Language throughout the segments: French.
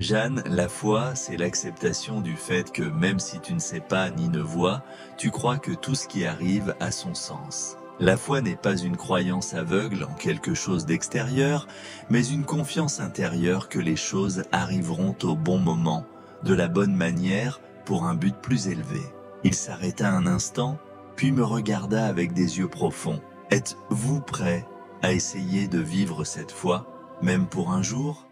Jeanne, la foi, c'est l'acceptation du fait que même si tu ne sais pas ni ne vois, tu crois que tout ce qui arrive a son sens. La foi n'est pas une croyance aveugle en quelque chose d'extérieur, mais une confiance intérieure que les choses arriveront au bon moment, de la bonne manière, pour un but plus élevé. Il s'arrêta un instant, puis me regarda avec des yeux profonds. « Êtes-vous prêt à essayer de vivre cette foi, même pour un jour ?»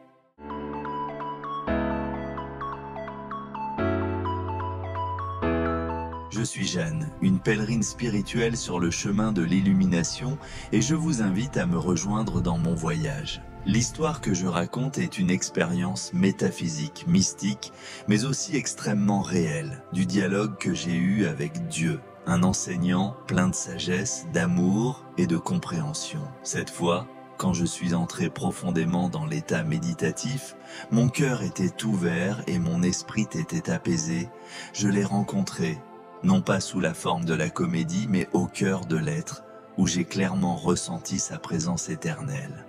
Je suis Jeanne, une pèlerine spirituelle sur le chemin de l'illumination et je vous invite à me rejoindre dans mon voyage. L'histoire que je raconte est une expérience métaphysique, mystique, mais aussi extrêmement réelle, du dialogue que j'ai eu avec Dieu, un enseignant plein de sagesse, d'amour et de compréhension. Cette fois, quand je suis entré profondément dans l'état méditatif, mon cœur était ouvert et mon esprit était apaisé. Je l'ai rencontré, non pas sous la forme de la comédie, mais au cœur de l'être, où j'ai clairement ressenti sa présence éternelle.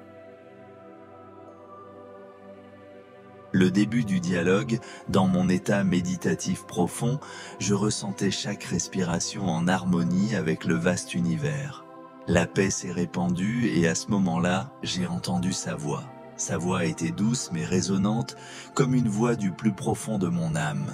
Le début du dialogue, dans mon état méditatif profond, je ressentais chaque respiration en harmonie avec le vaste univers. La paix s'est répandue et à ce moment-là, j'ai entendu sa voix. Sa voix était douce mais résonnante, comme une voix du plus profond de mon âme.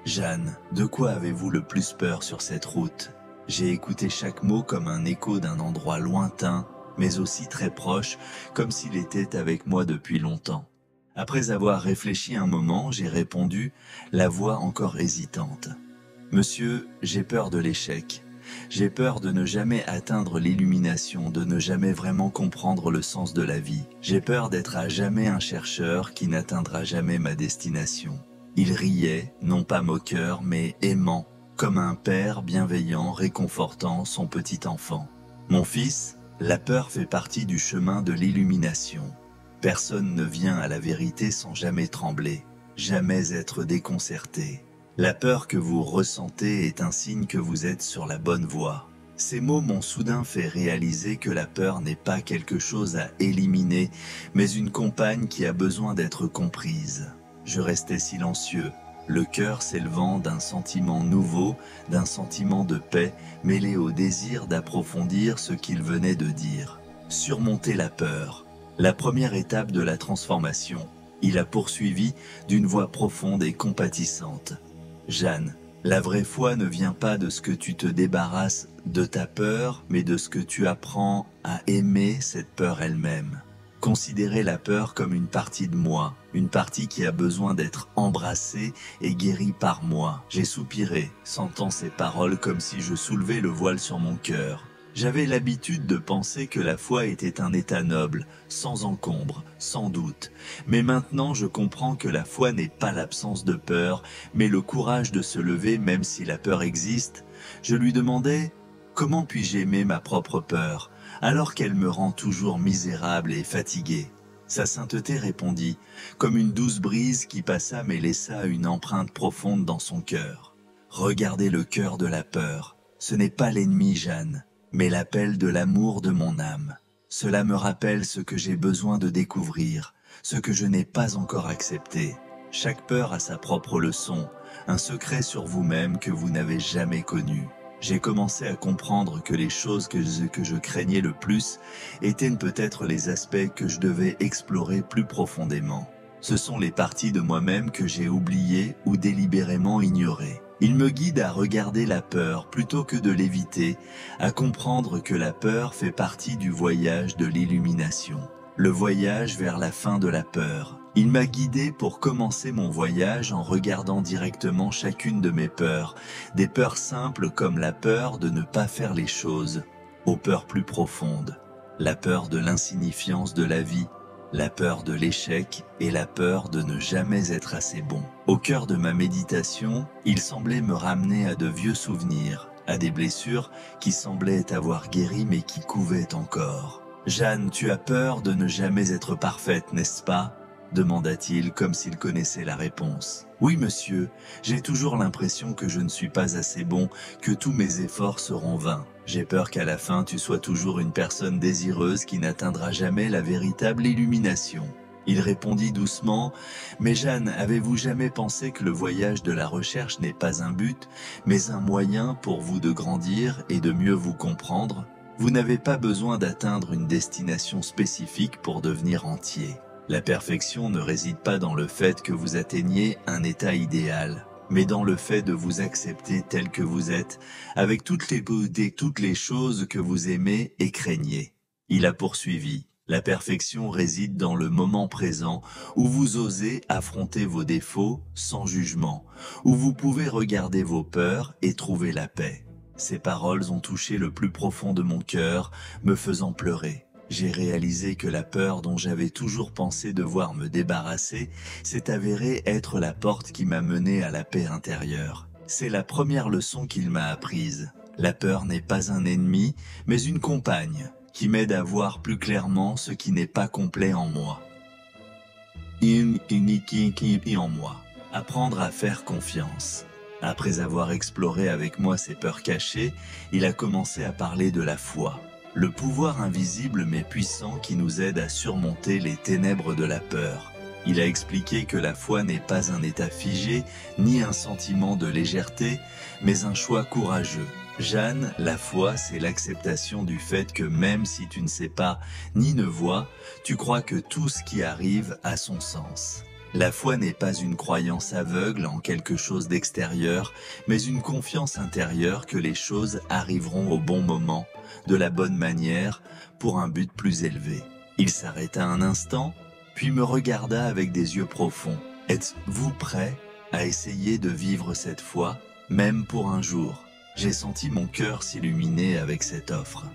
« Jeanne, de quoi avez-vous le plus peur sur cette route ?» J'ai écouté chaque mot comme un écho d'un endroit lointain, mais aussi très proche, comme s'il était avec moi depuis longtemps. Après avoir réfléchi un moment, j'ai répondu, la voix encore hésitante. « Monsieur, j'ai peur de l'échec. J'ai peur de ne jamais atteindre l'illumination, de ne jamais vraiment comprendre le sens de la vie. J'ai peur d'être à jamais un chercheur qui n'atteindra jamais ma destination. » Il riait, non pas moqueur, mais aimant, comme un père bienveillant réconfortant son petit enfant. « Mon fils, la peur fait partie du chemin de l'illumination. Personne ne vient à la vérité sans jamais trembler, jamais être déconcerté. La peur que vous ressentez est un signe que vous êtes sur la bonne voie. » Ces mots m'ont soudain fait réaliser que la peur n'est pas quelque chose à éliminer, mais une compagne qui a besoin d'être comprise. Je restais silencieux, le cœur s'élevant d'un sentiment nouveau, d'un sentiment de paix, mêlé au désir d'approfondir ce qu'il venait de dire. Surmonter la peur, la première étape de la transformation. Il a poursuivi d'une voix profonde et compatissante. « Jeanne, la vraie foi ne vient pas de ce que tu te débarrasses de ta peur, mais de ce que tu apprends à aimer cette peur elle-même. Considérez la peur comme une partie de moi, une partie qui a besoin d'être embrassée et guérie par moi. » J'ai soupiré, sentant ces paroles comme si je soulevais le voile sur mon cœur. J'avais l'habitude de penser que la foi était un état noble, sans encombre, sans doute. Mais maintenant je comprends que la foi n'est pas l'absence de peur, mais le courage de se lever même si la peur existe. Je lui demandais « Comment puis-je aimer ma propre peur ?» alors qu'elle me rend toujours misérable et fatigué. Sa sainteté répondit, comme une douce brise qui passa mais laissa une empreinte profonde dans son cœur. Regardez le cœur de la peur. Ce n'est pas l'ennemi, Jeanne, mais l'appel de l'amour de mon âme. Cela me rappelle ce que j'ai besoin de découvrir, ce que je n'ai pas encore accepté. Chaque peur a sa propre leçon, un secret sur vous-même que vous n'avez jamais connu. J'ai commencé à comprendre que les choses que je craignais le plus étaient peut-être les aspects que je devais explorer plus profondément. Ce sont les parties de moi-même que j'ai oubliées ou délibérément ignorées. Il me guide à regarder la peur plutôt que de l'éviter, à comprendre que la peur fait partie du voyage de l'illumination. Le voyage vers la fin de la peur. Il m'a guidé pour commencer mon voyage en regardant directement chacune de mes peurs, des peurs simples comme la peur de ne pas faire les choses, aux peurs plus profondes, la peur de l'insignifiance de la vie, la peur de l'échec et la peur de ne jamais être assez bon. Au cœur de ma méditation, il semblait me ramener à de vieux souvenirs, à des blessures qui semblaient avoir guéri mais qui couvaient encore. « Jeanne, tu as peur de ne jamais être parfaite, n'est-ce pas ?» demanda-t-il comme s'il connaissait la réponse. « Oui, monsieur, j'ai toujours l'impression que je ne suis pas assez bon, que tous mes efforts seront vains. J'ai peur qu'à la fin tu sois toujours une personne désireuse qui n'atteindra jamais la véritable illumination. » Il répondit doucement, « Mais Jeanne, avez-vous jamais pensé que le voyage de la recherche n'est pas un but, mais un moyen pour vous de grandir et de mieux vous comprendre? Vous n'avez pas besoin d'atteindre une destination spécifique pour devenir entier. La perfection ne réside pas dans le fait que vous atteigniez un état idéal, mais dans le fait de vous accepter tel que vous êtes, avec toutes les beautés, toutes les choses que vous aimez et craignez. » Il a poursuivi. La perfection réside dans le moment présent où vous osez affronter vos défauts sans jugement, où vous pouvez regarder vos peurs et trouver la paix. Ces paroles ont touché le plus profond de mon cœur, me faisant pleurer. J'ai réalisé que la peur dont j'avais toujours pensé devoir me débarrasser s'est avérée être la porte qui m'a mené à la paix intérieure. C'est la première leçon qu'il m'a apprise. La peur n'est pas un ennemi, mais une compagne qui m'aide à voir plus clairement ce qui n'est pas complet en moi. En moi. Apprendre à faire confiance. Après avoir exploré avec moi ses peurs cachées, il a commencé à parler de la foi. Le pouvoir invisible mais puissant qui nous aide à surmonter les ténèbres de la peur. Il a expliqué que la foi n'est pas un état figé, ni un sentiment de légèreté, mais un choix courageux. Jeanne, la foi, c'est l'acceptation du fait que même si tu ne sais pas ni ne vois, tu crois que tout ce qui arrive a son sens. La foi n'est pas une croyance aveugle en quelque chose d'extérieur, mais une confiance intérieure que les choses arriveront au bon moment, de la bonne manière, pour un but plus élevé. Il s'arrêta un instant, puis me regarda avec des yeux profonds. « Êtes-vous prêt à essayer de vivre cette foi, même pour un jour ?» J'ai senti mon cœur s'illuminer avec cette offre.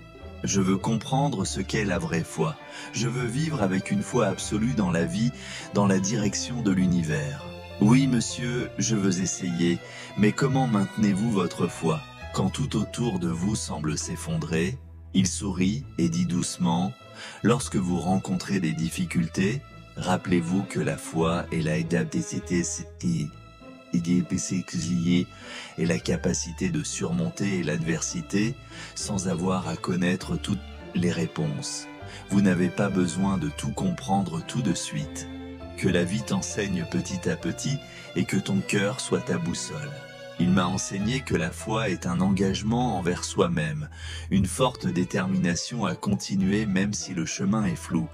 Je veux comprendre ce qu'est la vraie foi. Je veux vivre avec une foi absolue dans la vie, dans la direction de l'univers. Oui, monsieur, je veux essayer, mais comment maintenez-vous votre foi quand tout autour de vous semble s'effondrer? Il sourit et dit doucement, « Lorsque vous rencontrez des difficultés, rappelez-vous que la foi est la et la capacité de surmonter l'adversité sans avoir à connaître toutes les réponses. Vous n'avez pas besoin de tout comprendre tout de suite. Que la vie t'enseigne petit à petit et que ton cœur soit ta boussole. » Il m'a enseigné que la foi est un engagement envers soi-même, une forte détermination à continuer même si le chemin est flou.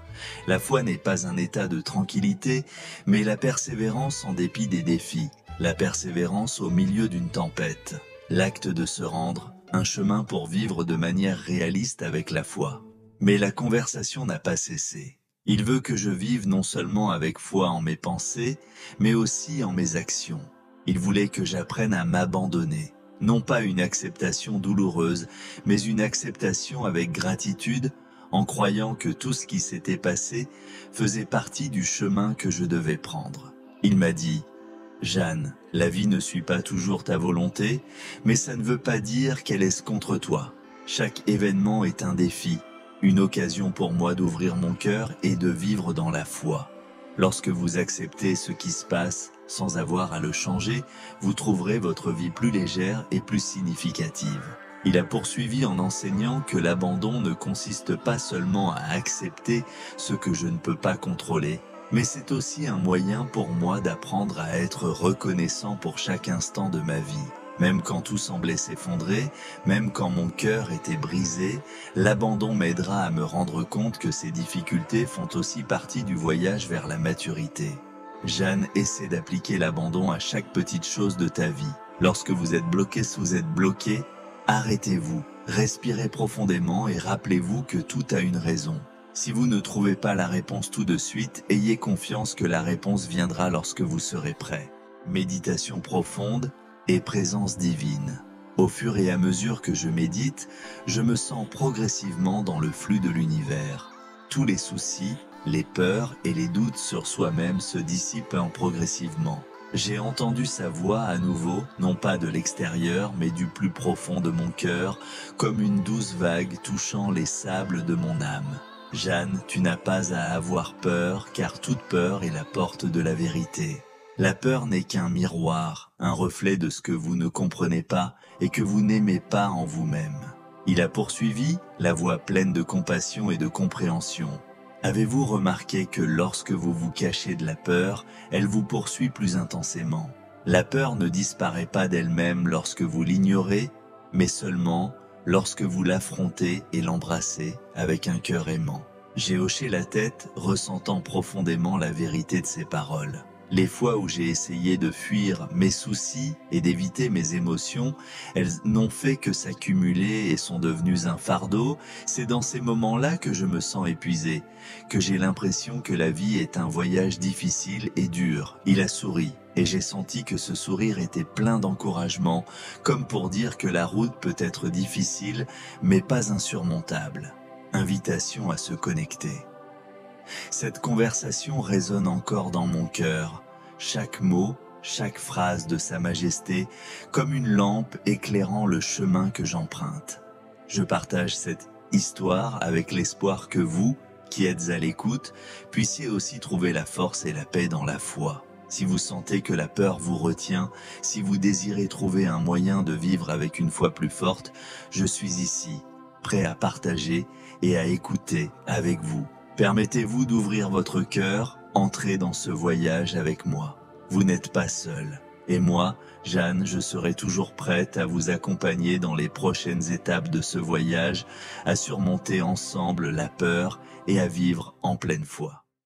La foi n'est pas un état de tranquillité, mais la persévérance en dépit des défis, la persévérance au milieu d'une tempête, l'acte de se rendre, un chemin pour vivre de manière réaliste avec la foi. Mais la conversation n'a pas cessé. Il veut que je vive non seulement avec foi en mes pensées, mais aussi en mes actions. Il voulait que j'apprenne à m'abandonner, non pas une acceptation douloureuse, mais une acceptation avec gratitude, en croyant que tout ce qui s'était passé faisait partie du chemin que je devais prendre. Il m'a dit, « Jeanne, la vie ne suit pas toujours ta volonté, mais ça ne veut pas dire qu'elle est contre toi. Chaque événement est un défi, une occasion pour moi d'ouvrir mon cœur et de vivre dans la foi. Lorsque vous acceptez ce qui se passe sans avoir à le changer, vous trouverez votre vie plus légère et plus significative. » Il a poursuivi en enseignant que l'abandon ne consiste pas seulement à accepter ce que je ne peux pas contrôler, mais c'est aussi un moyen pour moi d'apprendre à être reconnaissant pour chaque instant de ma vie. Même quand tout semblait s'effondrer, même quand mon cœur était brisé, l'abandon m'aidera à me rendre compte que ces difficultés font aussi partie du voyage vers la maturité. Jeanne, essaie d'appliquer l'abandon à chaque petite chose de ta vie. Lorsque vous êtes bloqué, arrêtez-vous, respirez profondément et rappelez-vous que tout a une raison. Si vous ne trouvez pas la réponse tout de suite, ayez confiance que la réponse viendra lorsque vous serez prêt. Méditation profonde et présence divine. Au fur et à mesure que je médite, je me sens progressivement dans le flux de l'univers. Tous les soucis, les peurs et les doutes sur soi-même se dissipent progressivement. J'ai entendu sa voix à nouveau, non pas de l'extérieur, mais du plus profond de mon cœur, comme une douce vague touchant les sables de mon âme. Jeanne, tu n'as pas à avoir peur, car toute peur est la porte de la vérité. La peur n'est qu'un miroir, un reflet de ce que vous ne comprenez pas et que vous n'aimez pas en vous-même. Il a poursuivi, la voix pleine de compassion et de compréhension. Avez-vous remarqué que lorsque vous vous cachez de la peur, elle vous poursuit plus intensément? La peur ne disparaît pas d'elle-même lorsque vous l'ignorez, mais seulement lorsque vous l'affrontez et l'embrassez avec un cœur aimant. J'ai hoché la tête, ressentant profondément la vérité de ces paroles. Les fois où j'ai essayé de fuir mes soucis et d'éviter mes émotions, elles n'ont fait que s'accumuler et sont devenues un fardeau. C'est dans ces moments-là que je me sens épuisé, que j'ai l'impression que la vie est un voyage difficile et dur. Il a souri, et j'ai senti que ce sourire était plein d'encouragement, comme pour dire que la route peut être difficile, mais pas insurmontable. Invitation à se connecter. Cette conversation résonne encore dans mon cœur, chaque mot, chaque phrase de Sa Majesté, comme une lampe éclairant le chemin que j'emprunte. Je partage cette histoire avec l'espoir que vous, qui êtes à l'écoute, puissiez aussi trouver la force et la paix dans la foi. Si vous sentez que la peur vous retient, si vous désirez trouver un moyen de vivre avec une foi plus forte, je suis ici, prêt à partager et à écouter avec vous. Permettez-vous d'ouvrir votre cœur, entrez dans ce voyage avec moi. Vous n'êtes pas seul. Et moi, Jeanne, je serai toujours prête à vous accompagner dans les prochaines étapes de ce voyage, à surmonter ensemble la peur et à vivre en pleine foi.